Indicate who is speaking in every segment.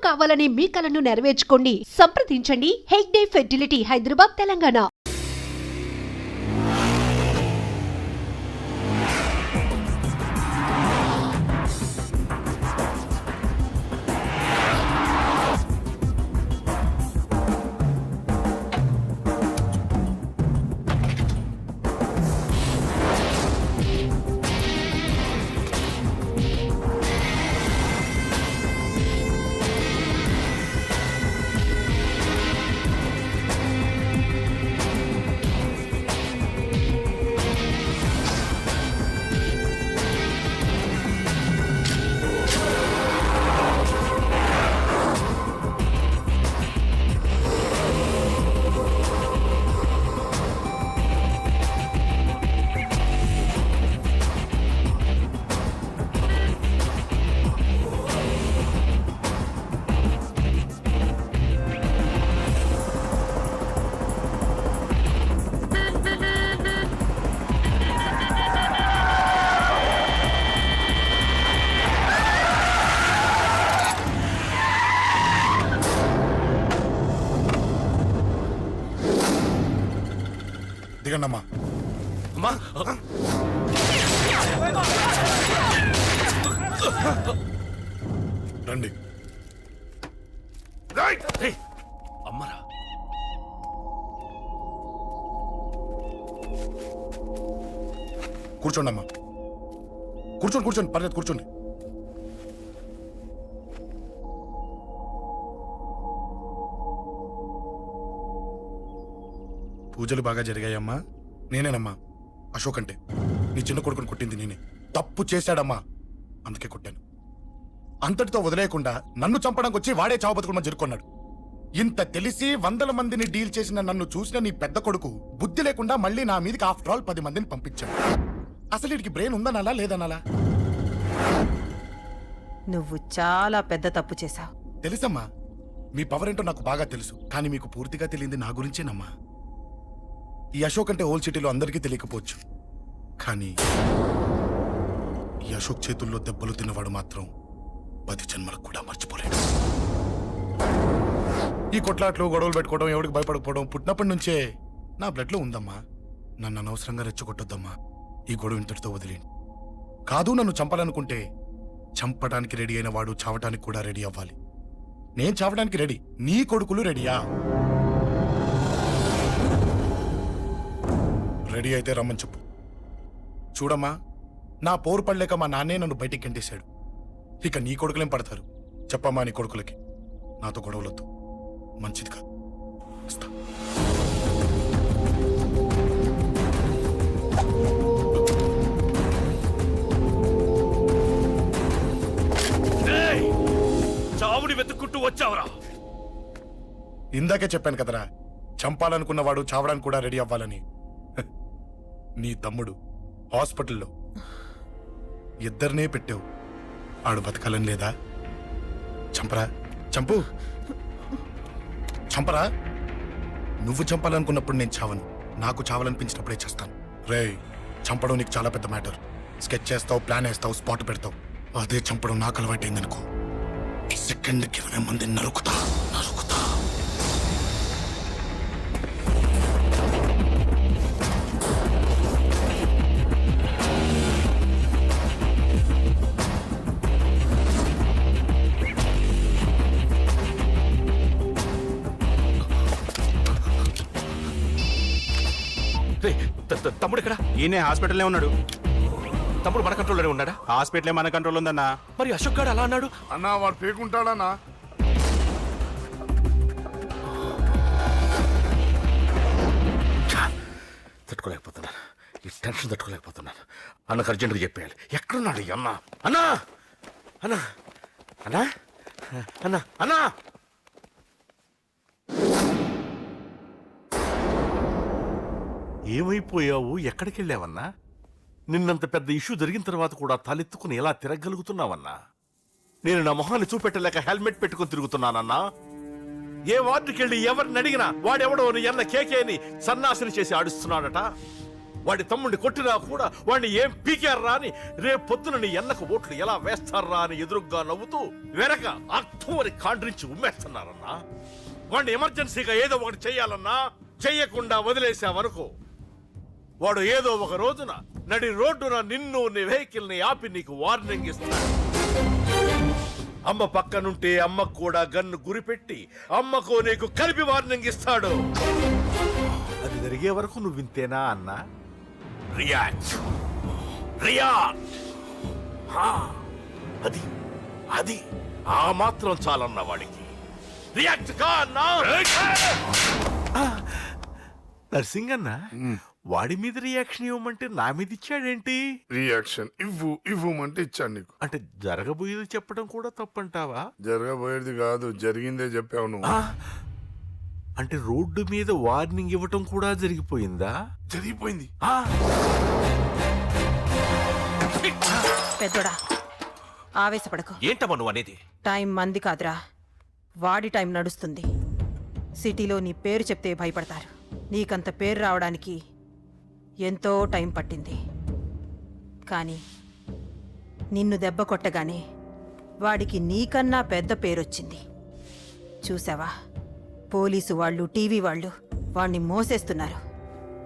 Speaker 1: కావాలనే మీ కలను నెరవేర్చుకోండి. సంప్రదించండి హెగ్డే ఫెర్టిలిటీ, హైదరాబాద్, తెలంగాణ.
Speaker 2: దిగండమ్మా. అమ్మా రండి.
Speaker 3: అమ్మరా
Speaker 2: కూర్చోండి అమ్మా. కూర్చోండి పర్లేదు, కూర్చోండి. పూజలు బాగా జరిగాయమ్మా? నేనేనమ్మా అశోక్ అంటే. నీ చిన్న కొడుకుని కొట్టింది నేనే. తప్పు చేశాడమ్మా, అందుకే కొట్టాను. అంతటితో వదిలేయకుండా నన్ను చంపడానికి వచ్చి వాడే చావు బతుకుమని జరుకున్నాడు. ఇంత తెలిసి 100 మందిని డీల్ చేసిన నన్ను చూసిన నీ పెద్ద కొడుకు బుద్ధి లేకుండా మళ్ళీ నా మీదకి ఆఫ్టర్ ఆల్ 10 మందిని పంపించాడు. అసలు వీడికి బ్రెయిన్ ఉందనాలా లేదనాలా?
Speaker 4: నువ్వు చాలా పెద్ద తప్పు చేశావు.
Speaker 2: తెలుసమ్మా, మీ పవర్ ఏంటో నాకు బాగా తెలుసు. కానీ మీకు పూర్తిగా తెలియంది నా గురించేనమ్మా. ఈ అశోక్ అంటే ఓల్డ్ సిటీలో అందరికీ తెలియకపోవచ్చు, కానీ ఈ అశోక్ చేతుల్లో దెబ్బలు తిన్నవాడు మాత్రం 10 జన్మలకు కూడా మర్చిపోలేడు. ఈ కొట్లాట్లు, గొడవలు పెట్టుకోవడం, ఎవరికి భయపడకపోవడం పుట్టినప్పటి నుంచే నా బ్లడ్లో ఉందమ్మా. నన్ను అనవసరంగా రెచ్చగొట్టొద్దమ్మా. ఈ గొడవ ఇంతటితో వదిలేండి. కాదు, నన్ను చంపాలనుకుంటే చంపడానికి రెడీ అయిన వాడు చావటానికి కూడా రెడీ అవ్వాలి. నేను చావడానికి రెడీ, నీ కొడుకులు రెడీయా? రెడీ అయితే రమ్మని చెప్పు. చూడమ్మా, నా పోరు పడలేక మా నాన్నే నన్ను బయటికి గెంటేశాడు. ఇక నీ కొడుకులేం పడతారు? చెప్పమ్మా నీ కొడుకులకి నాతో గొడవలొద్దు, మంచిది కాదు. వస్తా.
Speaker 3: చావుని వెతుక్కుంటూ వచ్చావరా?
Speaker 2: ఇందాకే చెప్పాను కదరా, చంపాలనుకున్నవాడు చావడానికి కూడా రెడీ అవ్వాలని. నీ తమ్ముడు హాస్పిటల్లో ఇద్దరినే పెట్టావు. ఆడు బతకాలని లేదా? చంపరా, చంపు, చంపరా. నువ్వు చంపాలనుకున్నప్పుడు నేను చావను, నాకు చావాలనిపించినప్పుడే చేస్తాను. రే, చంపడం నీకు చాలా పెద్ద మ్యాటర్. స్కెచ్ చేస్తావు, ప్లాన్ వేస్తావు, స్పాట్ పెడతావు. అదే చంపడం నాకు అలవాటైందనుకో, సెకండ్కి 20 మందిని నరుకుతా.
Speaker 3: తమ్ముడు ఇక్కడ?
Speaker 5: ఈయనే హాస్పిటల్లో ఉన్నాడు.
Speaker 3: తమ్ముడు మన కంట్రోల్లోనే ఉన్నాడా?
Speaker 5: హాస్పిటలే మన కంట్రోల్ ఉందన్నా.
Speaker 3: మరి అశోక్ గారు అలా అన్నాడు
Speaker 2: అన్నా. వాడు పేకుంటాడన్నా.
Speaker 3: తట్టుకోలేకపోతున్నాను, ఈ టెన్షన్ తట్టుకోలేకపోతున్నాను. అన్నకు అర్జెంటుగా చెప్పేయాలి. ఎక్కడున్నాడు ఈ అన్న? అన్నా అన్నా అన్నా అన్నా అన్నా ఏమైపోయావు? ఎక్కడికి వెళ్ళావన్నా? నిన్నంత పెద్ద ఇష్యూ జరిగిన తర్వాత కూడా తలెత్తుకుని ఎలా తిరగలుగుతున్నావన్నా? నేను నా మొహాన్ని చూపెట్టలేక హెల్మెట్ పెట్టుకుని తిరుగుతున్నానన్నా. ఏ వార్డుకి వెళ్ళి ఎవరిని అడిగినా వాడెవడో నీ అన్న కేకే అని సన్నాసిని చేసి ఆడిస్తున్నాడట. వాడి తమ్ముడిని కొట్టినా కూడా వాడిని ఏం పీకారా అని రేపొద్దున నీ ఎన్నకు ఓట్లు ఎలా వేస్తారా అని ఎదురుగ్గా నవ్వుతూ వెనక అర్థమని కాండ్రించి ఉమ్మేస్తున్నారన్నా. వాడిని ఎమర్జెన్సీగా ఏదో ఒకటి చెయ్యాలన్నా చెయ్యకుండా వదిలేసావనుకో, వాడు ఏదో ఒక రోజున నడి రోడ్డున నిన్ను నీ వెహికల్ ని ఆపి నీకు వార్నింగ్ ఇస్తాడు. అమ్మ పక్కనుంటే అమ్మకు కూడా గన్ను గురిపెట్టి అమ్మకు నీకు కలిపి వార్నింగ్ ఇస్తాడు. అది జరిగే వరకు నువ్వు వింతేనా అన్నా? React react. అది అది ఆ మాత్రం చాలన్న వాడికి. రియాక్ట్ కా అన్నా. నర్సింగ్ అన్న, వాడి మీద రియాక్షన్ ఇవ్వమంటే నా మీద ఇచ్చాడేంటి?
Speaker 6: రియాక్షన్ ఇవ్వమంటే ఇచ్చాను నీకు.
Speaker 3: అంటే జరగబోయేది చెప్పడం కూడా తప్పంటావా?
Speaker 6: జరగబోయేది కాదు, జరిగిందే చెప్పావు నువ్వు.
Speaker 3: అంటే రోడ్డు మీద వార్నింగ్ ఇవ్వటం కూడా జరిగిపోయిందా?
Speaker 6: జరిగిపోయింది.
Speaker 4: పెద్దోడా, ఆవేశపడకు.
Speaker 3: ఏంటమ్మా నువ్వు అనేది?
Speaker 4: టైం మంది కాదురా, వాడి టైం నడుస్తుంది. సిటీలో నీ పేరు చెప్తే భయపడతారు. నీకంత పేరు రావడానికి ఎంతో టైం పట్టింది. కానీ నిన్ను దెబ్బ కొట్టగానే వాడికి నీకన్నా పెద్ద పేరొచ్చింది. చూసావా, పోలీసు వాళ్ళు, టీవీ వాళ్ళు వాణ్ణి మోసేస్తున్నారు.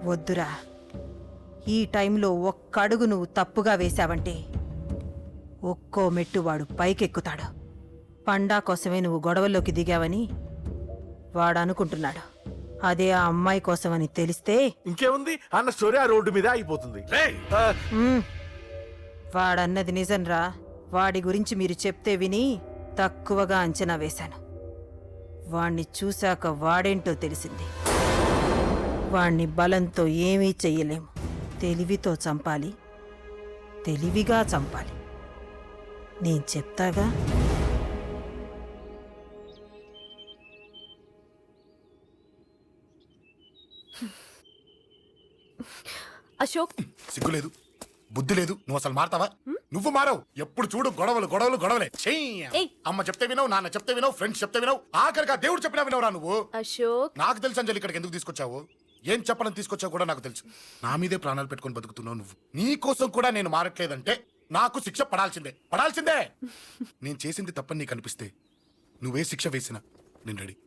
Speaker 4: వద్దురా, ఈ టైంలో ఒక్కడుగు నువ్వు తప్పుగా వేశావంటే ఒక్కో మెట్టు వాడు పైకెక్కుతాడు. పండా కోసమే నువ్వు గొడవల్లోకి దిగావని వాడు అనుకుంటున్నాడు. అదే ఆ అమ్మాయి కోసమని తెలిస్తే
Speaker 3: ఇంకేముంది అన్న స్టోరీ ఆ రోడ్డు మీద అయిపోతుంది.
Speaker 4: వాడన్నది నిజంరా. వాడి గురించి మీరు చెప్తే విని తక్కువగా అంచనా వేశాను. వాణ్ణి చూశాక వాడేంటో తెలిసింది. వాణ్ణి బలంతో ఏమీ చెయ్యలేము. తెలివితో చంపాలి, తెలివిగా చంపాలి. నేను చెప్తాగా.
Speaker 7: అశోక్,
Speaker 2: సిగ్గు లేదు, బుద్ధి లేదు. నువ్వు అసలు మారతావా? నువ్వు మారవు. ఎప్పుడు చూడు గొడవలు గొడవలు గొడవలే.
Speaker 7: ఏయ్.
Speaker 2: అమ్మ చెప్తే వినవు, నాన్న చెప్తే వినవు, ఫ్రెండ్స్ చెప్తే వినవు, ఆఖరిగా దేవుడు చెప్పినా వినవురా నువ్వు.
Speaker 7: అశోక్,
Speaker 2: నాకు తెలుసు అంజలి ఇక్కడికి ఎందుకు తీసుకొచ్చావు, ఏం చెప్పడం తీసుకొచ్చావు కూడా నాకు తెలుసు. నా మీదే ప్రాణాలు పెట్టుకొని బతుకుతున్నావు నువ్వు. నీ కోసం కూడా నేను మారట్లేదంటే నాకు శిక్ష పడాల్సిందే, పడాల్సిందే. నేను చేసింది తప్పని నీకు అనిపిస్తే నువ్వే శిక్ష వేసినా నేను రెడీ.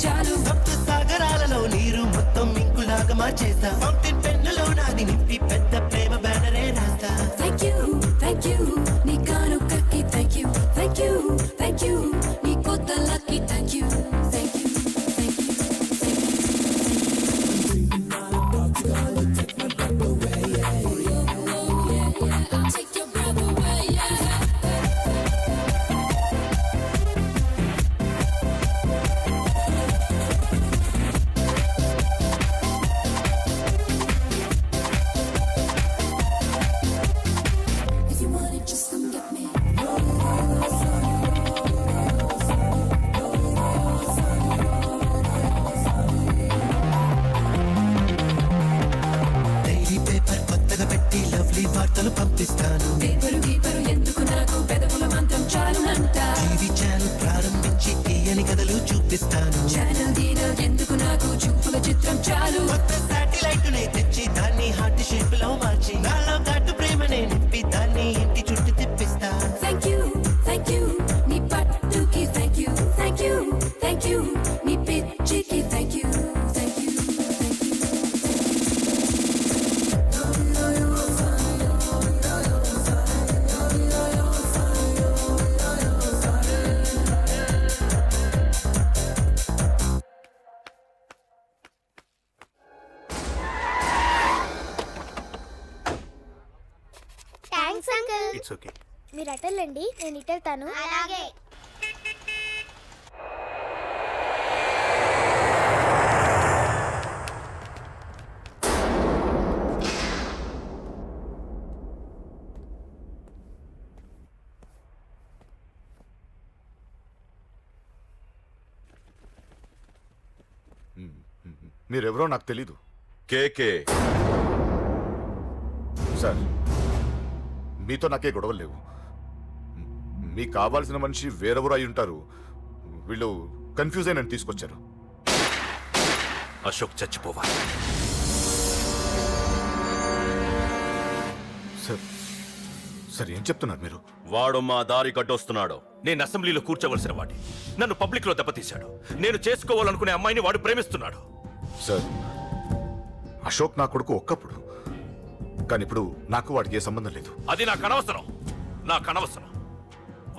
Speaker 8: చాలు సప్త సాగరాలలో నీరు మొత్తం ఇంకులాగా మార్చేస్తా ఫౌంటైన్ పెన్నులో నాది నింపి పెద్ద ప్రేమ బ్యానరే రాస్తా
Speaker 7: థ్యాంక్ యూ నీ కానుకకి థ్యాంక్ యూ నీ కొత్త
Speaker 8: వార్తలు పంపిస్తాను టీవీ ఛానల్ ప్రారంభించి తీయని కథలు చూపిస్తాను కొత్త శాటిలైట్ నే తెచ్చి దాన్ని హార్ట్ షేప్ లో మార్చి నాలో దాటు ప్రేమనే నింపి దాన్ని ఇంటి చుట్టూ తిప్పిస్తా
Speaker 9: నీ పట్టుకి థ్యాంక్ యూ నీ పిచ్చికి thank you
Speaker 10: thanks uncle.
Speaker 5: It's okay.
Speaker 10: మీరు అటెళ్ళండి, నేను ఇటెళ్తాను. అలాగే.
Speaker 2: మీరెవరో నాకు తెలీదు
Speaker 3: కేకే
Speaker 2: సార్. మీతో నాకే గొడవలు లేవు. మీకు కావాల్సిన మనిషి వేరెవరో అయి ఉంటారు. వీళ్ళు కన్ఫ్యూజ్ అయి నన్ను తీసుకొచ్చారు.
Speaker 3: అశోక్ చచ్చిపోవాలి.
Speaker 2: సార్ సార్ ఏం చెప్తున్నారు మీరు?
Speaker 3: వాడు మా దారి కట్టొస్తున్నాడు. నేను అసెంబ్లీలో కూర్చోవలసిన వాడి నన్ను పబ్లిక్ లో దెబ్బతీశాడు. నేను చేసుకోవాలనుకునే అమ్మాయిని వాడు ప్రేమిస్తున్నాడు.
Speaker 2: సార్ అశోక్ నా కొడుకు ఒక్కప్పుడు, కానీ ఇప్పుడు నాకు వాడికి ఏ సంబంధం లేదు.
Speaker 3: అది నాకు అనవసరం.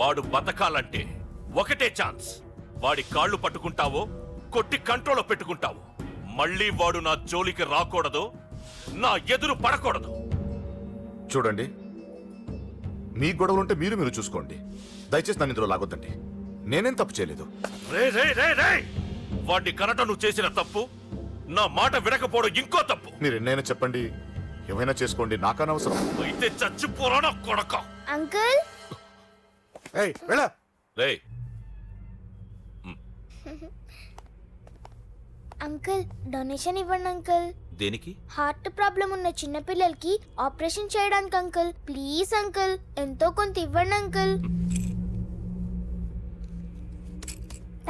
Speaker 3: వాడు బతకాలంటే ఒకటే ఛాన్స్. వాడి కాళ్ళు పట్టుకుంటావో కొట్టి కంట్రోల్లో పెట్టుకుంటావు. మళ్ళీ వాడు నా జోలికి రాకూడదు, నా ఎదురు పడకూడదు.
Speaker 2: చూడండి, మీ గొడవలుంటే మీరు చూసుకోండి. దయచేసి నన్ను ఇందులో లాగొద్దండి. నేనేం తప్పు చేయలేదు.
Speaker 3: రే వాడిని కనటం నువ్వు చేసిన తప్పు, నా మాట వినకపోవడం ఇంకో తప్పు.
Speaker 2: మీరు ఎన్నైనా చెప్పండి, ఏమైనా చేసుకోండి, నాకు అనవసరం.
Speaker 3: అయితే చచ్చిపోరా కొడక.
Speaker 10: అంకుల్
Speaker 3: రే
Speaker 10: అంకుల్ డొనేషన్ ఇవ్వండి అంకుల్.
Speaker 3: దేనికి?
Speaker 10: హార్ట్ ప్రాబ్లం ఉన్న చిన్న పిల్లలకి ఆపరేషన్ చేయడానికి అంకుల్. ప్లీజ్ అంకుల్, ఎంతో కొంత ఇవ్వండి అంకుల్.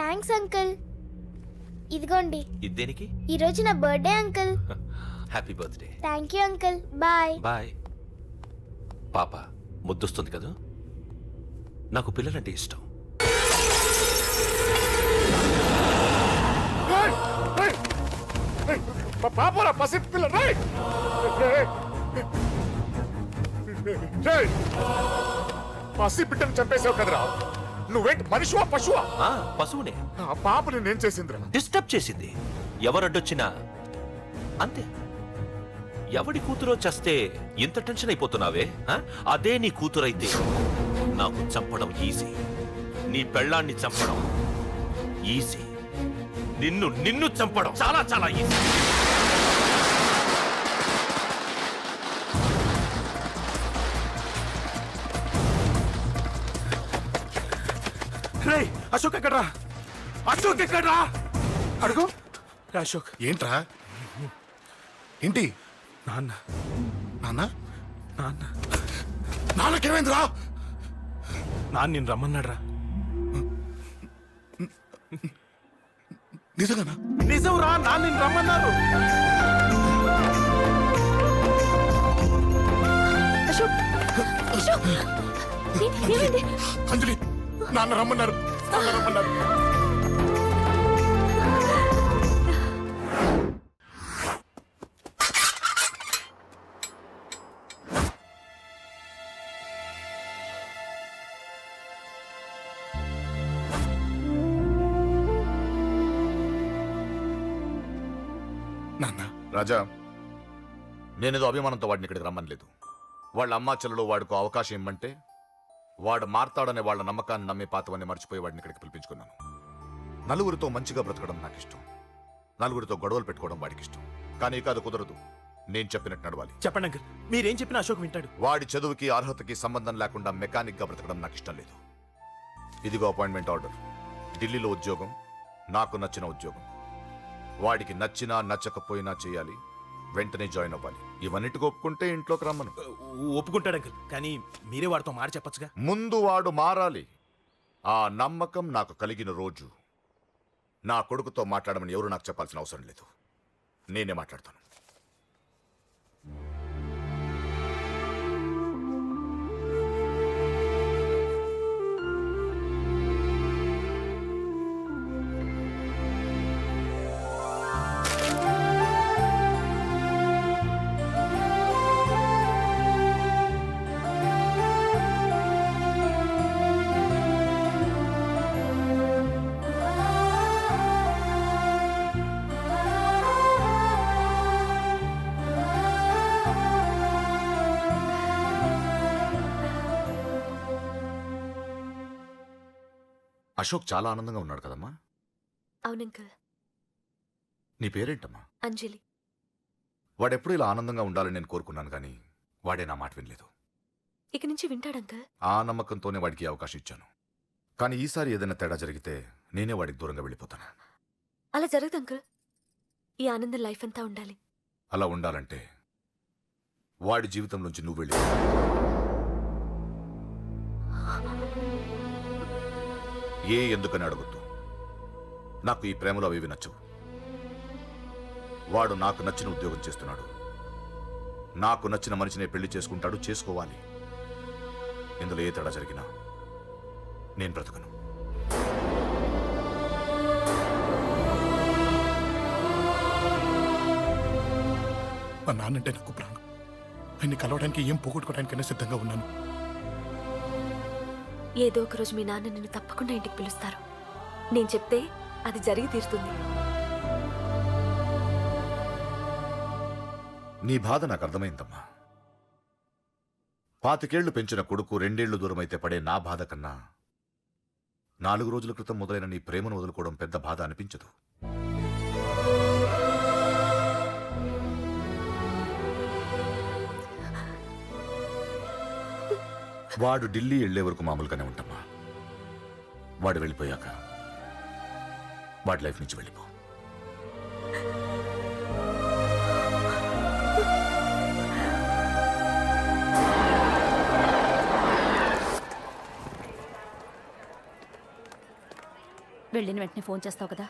Speaker 10: Thanks uncle. ఇదిగోండి.
Speaker 3: ఇది దేనికి?
Speaker 10: ఈ రోజు నా birthday uncle.
Speaker 3: Happy birthday.
Speaker 10: Thank you uncle. Bye.
Speaker 3: Bye. పాప ముద్దొస్తుంది కదా, నాకు పిల్లలంటే ఇష్టం.
Speaker 2: పాపరా పసి పిల్ల. పసి బిడ్డను చంపేసావు కదరా. నువ్వేంటి మనిషివా పశువా?
Speaker 3: పశువునే.
Speaker 2: ఆ పాపని నేను చేసిందిరా.
Speaker 3: డిస్టర్బ్ చేసింది. ఎవరడ్డొచ్చినా అంతే. ఎవడి కూతురో చస్తే ఇంత టెన్షన్ అయిపోతున్నావే? అదే నీ కూతురైతే నాకు చంపడం ఈజీ, నీ పెళ్ళాన్ని చంపడం ఈజీ, నిన్ను చంపడం చాలా చాలా ఈజీ.
Speaker 5: అశోక్ ఎక్కడ్రా? అడుగు. అశోక్
Speaker 2: ఏంట్రా? ఏంటి?
Speaker 5: నాన్న
Speaker 2: నాన్న
Speaker 5: నాన్న
Speaker 2: నాన్నకేమైందిరా?
Speaker 5: నాన్న నిన్ను రమ్మన్నాడ్రా.
Speaker 2: నిజంగానా?
Speaker 5: నిజం రా, నాన్న నిన్ను రమ్మన్నారు.
Speaker 2: అంజలి, నాన్న రమ్మన్నారు. నాన్న. రాజా, నేనేదో అభిమానంతో వాడిని ఇక్కడికి రమ్మనలేదు. వాళ్ళ అమ్మా చెల్లెలు వాడికి అవకాశం ఇమ్మంటే వాడు మారతాడనే వాళ్ళ నమ్మకాన్ని నమ్మి పాతవన్నీ మర్చిపోయి వాడిని ఇక్కడికి పిలిపించుకున్నాను. నలుగురితో మంచిగా బ్రతకడం నాకు ఇష్టం, నలుగురితో గొడవలు పెట్టుకోవడం వాడికి ఇష్టం. కానీ ఇక అది కుదరదు. నేను చెప్పినట్టు నడవాలి.
Speaker 5: చెప్పండి అంకుల్, మీరేం చెప్పినా అశోక్ వింటాడు.
Speaker 2: వాడి చదువుకి అర్హతకి సంబంధం లేకుండా మెకానిక్ గా బ్రతకడం నాకు ఇష్టం లేదు. ఇదిగో అపాయింట్మెంట్ ఆర్డర్. ఢిల్లీలో ఉద్యోగం, నాకు నచ్చిన ఉద్యోగం. వాడికి నచ్చినా నచ్చకపోయినా చేయాలి, వెంటనే జాయిన్ అవ్వాలి.
Speaker 3: ఇవన్నిటికి ఒప్పుకుంటే ఇంట్లోకి రమ్మను.
Speaker 5: ఒప్పుకుంటాడు అంకుల్, కానీ మీరే వాడితో మాట చెప్పొచ్చుగా.
Speaker 3: ముందు వాడు మారాలి. ఆ నమ్మకం నాకు కలిగిన రోజు నా కొడుకుతో మాట్లాడమని ఎవరు నాకు చెప్పాల్సిన అవసరం లేదు. నేనే మాట్లాడతాను. అశోక్ చాలా ఆనందంగా ఉన్నాడు కదమ్మా.
Speaker 7: అవును అంకుల్.
Speaker 3: నీ పేరేంటమ్మా?
Speaker 7: అంజలి.
Speaker 3: వాడెప్పుడు ఇలా ఆనందంగా ఉండాలని నేను కోరుకున్నాను, కానీ వాడే నా మాట వినలేదు.
Speaker 7: ఇక నుంచి వింటాడు అంకుల్.
Speaker 3: ఆ నమ్మకంతోనే వాడికి ఈ అవకాశం ఇచ్చాను. కానీ ఈసారి ఏదైనా తేడా జరిగితే నేనే వాడికి దూరంగా వెళ్ళిపోతాను.
Speaker 7: అలా జరగదు అంకుల్. ఈ ఆనందం లైఫ్ అంతా ఉండాలి.
Speaker 3: అలా ఉండాలంటే వాడి జీవితం నుంచి నువ్వు వెళ్ళి ఎందుకని అడగొద్దు. నాకు ఈ ప్రేమలో అవి నచ్చవు. వాడు నాకు నచ్చిన ఉద్యోగం చేస్తున్నాడు. నాకు నచ్చిన మనిషినే పెళ్లి చేసుకుంటాడు, చేసుకోవాలి. ఇందులో ఏ తేడా జరిగినా నేను బ్రతకను.
Speaker 2: మా నాన్నంటే నాకు ప్రాణం. ఆయన్ని కలవడానికి ఏం పోగొట్టుకోవడానికైనా సిద్ధంగా ఉన్నాను.
Speaker 7: ఏదో ఒక రోజు మీ నాన్న నిన్ను తప్పకుండా ఇంటికి పిలుస్తారు. నేను చెప్తే అది జరిగి తీరుతుంది.
Speaker 3: నీ బాధ నాకు అర్థమైందమ్మా. 25 ఏళ్లు పెంచిన కొడుకు 2 ఏళ్లు దూరమైతే పడే నా బాధ కన్నా 4 రోజుల క్రితం మొదలైన నీ ప్రేమను వదులుకోవడం పెద్ద బాధ అనిపించదు. వాడు ఢిల్లీ వెళ్లే వరకు మామూలుగానే ఉంటామా. వాడు వెళ్ళిపోయాక వాడి లైఫ్ నుంచి వెళ్ళిపో.
Speaker 11: వెళ్ళిన వెంటనే ఫోన్ చేస్తావు కదా.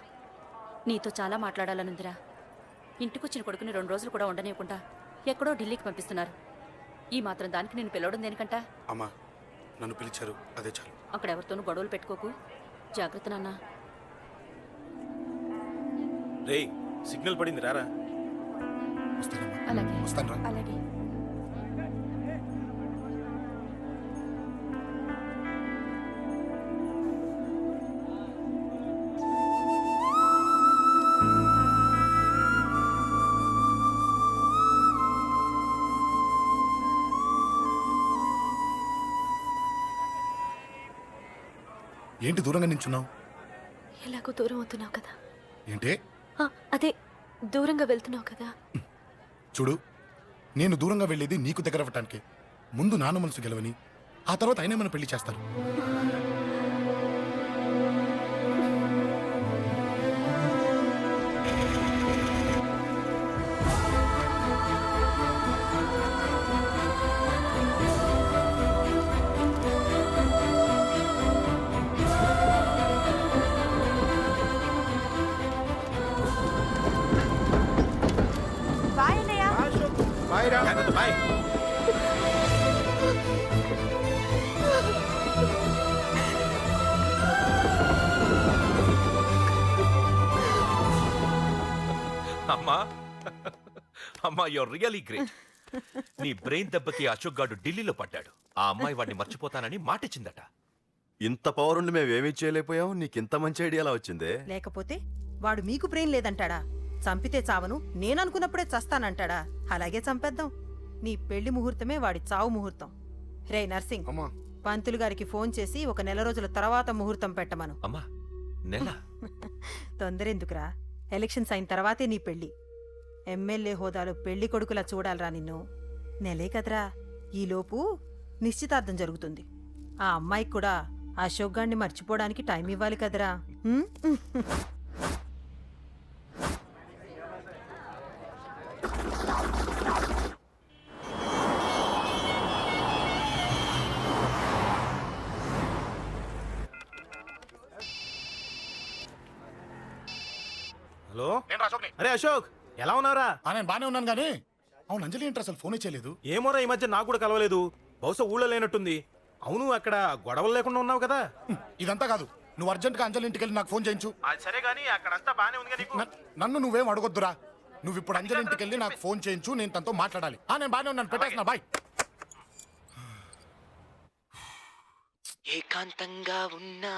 Speaker 11: నీతో చాలా మాట్లాడాలనుందిరా. ఇంటికొచ్చిన కొడుకుని 2 రోజులు కూడా ఉండనివ్వకుండా ఎక్కడో ఢిల్లీకి పంపిస్తున్నారు. ఈ మాత్రం దానికి నేను పిలవడం దేనికంట?
Speaker 2: అమ్మా, నన్ను పిలిచారు, అదే చాలు.
Speaker 11: అక్కడ ఎవరితోనూ గొడవలు పెట్టుకోకు. జాగ్రత్త నాన్న.
Speaker 5: రేయ్, సిగ్నల్ పడింది, రారా.
Speaker 2: వస్తానమ్మా.
Speaker 11: అలాగే
Speaker 2: వస్తాను రా.
Speaker 11: అలాగే.
Speaker 2: ఏంటి దూరంగా నించున్నావు?
Speaker 7: ఎలాగో దూరం అవుతున్నావు కదా.
Speaker 2: ఏంటి?
Speaker 7: అదే దూరంగా వెళ్తున్నావు కదా.
Speaker 2: చూడు, నేను దూరంగా వెళ్ళేది నీకు దగ్గర అవ్వటానికి. ముందు నాన్న మనసు గెలవని, ఆ తర్వాత ఆయనే మన పెళ్లి చేస్తారు.
Speaker 5: బాయ్.
Speaker 3: అమ్మా, అమ్మా, యూర్ రియలీ గ్రేట్. నీ బ్రెయిన్ దెబ్బకి అశోక్ గాడు ఢిల్లీలో పడ్డాడు. ఆ అమ్మాయి వాడిని మర్చిపోతానని మాటిచ్చిందట.
Speaker 12: ఇంత పవర్ ఉండి మేమేమీ చేయలేకపోయాం. నీకింత మంచి ఐడియా ఎలా వచ్చిందే?
Speaker 4: లేకపోతే వాడు మీకు బ్రెయిన్ లేదంటాడా? చంపితే చావను, నేననుకున్నప్పుడే చస్తానంటాడా? అలాగే చంపేద్దాం. నీ పెళ్లి ముహూర్తమే వాడి చావు ముహూర్తం. రే నర్సింగ్,
Speaker 6: అమ్మా,
Speaker 4: పంతులు గారికి ఫోన్ చేసి ఒక 1 నెల రోజుల తర్వాత ముహూర్తం పెట్టమను.
Speaker 3: అమ్మా, నెల?
Speaker 4: తొందరెందుకురా? ఎలక్షన్స్ అయిన తర్వాతే నీ పెళ్లి. ఎమ్మెల్యే హోదాలో పెళ్లి కొడుకులా చూడాలరా నిన్ను. నెలే కదరా. ఈలోపు నిశ్చితార్థం జరుగుతుంది. ఆ అమ్మాయికి కూడా అశోక్ గాడిని మర్చిపోవడానికి టైం ఇవ్వాలి కదరా. హ్మ్?
Speaker 5: హలో
Speaker 2: నేను రా అశోక్ని.
Speaker 5: అరే అశోక్ ఎలా ఉన్నారా?
Speaker 2: నేను బానే ఉన్నాను కానీ అవును అంజలి ఏంటి అసలు ఫోన్ చేయలేదు?
Speaker 5: ఏమోరా ఈ మధ్య నాకు కూడా కలవలేదు. బహుశా ఊళ్ళో లేనట్టుంది. అవును అక్కడ గొడవలు లేకుండా ఉన్నావు కదా?
Speaker 2: ఇదంతా కాదు, నువ్వు అర్జెంట్ గా అంజలి ఇంటికి వెళ్ళి నాకు ఫోన్ చేయించు.
Speaker 5: అది సరే గానీ అక్కడంతా బానే ఉంది నీకు.
Speaker 2: నన్ను నువ్వేం అడగొద్దురా. నువ్వు ఇప్పుడు అంజలి ఇంటికి వెళ్ళి నాకు ఫోన్ చేయించు, నేను తనతో మాట్లాడాలి. నేను బానే ఉన్నాను, పెట్టేస్తున్నా, బాయ్.
Speaker 8: ఏకాంతంగా ఉన్నా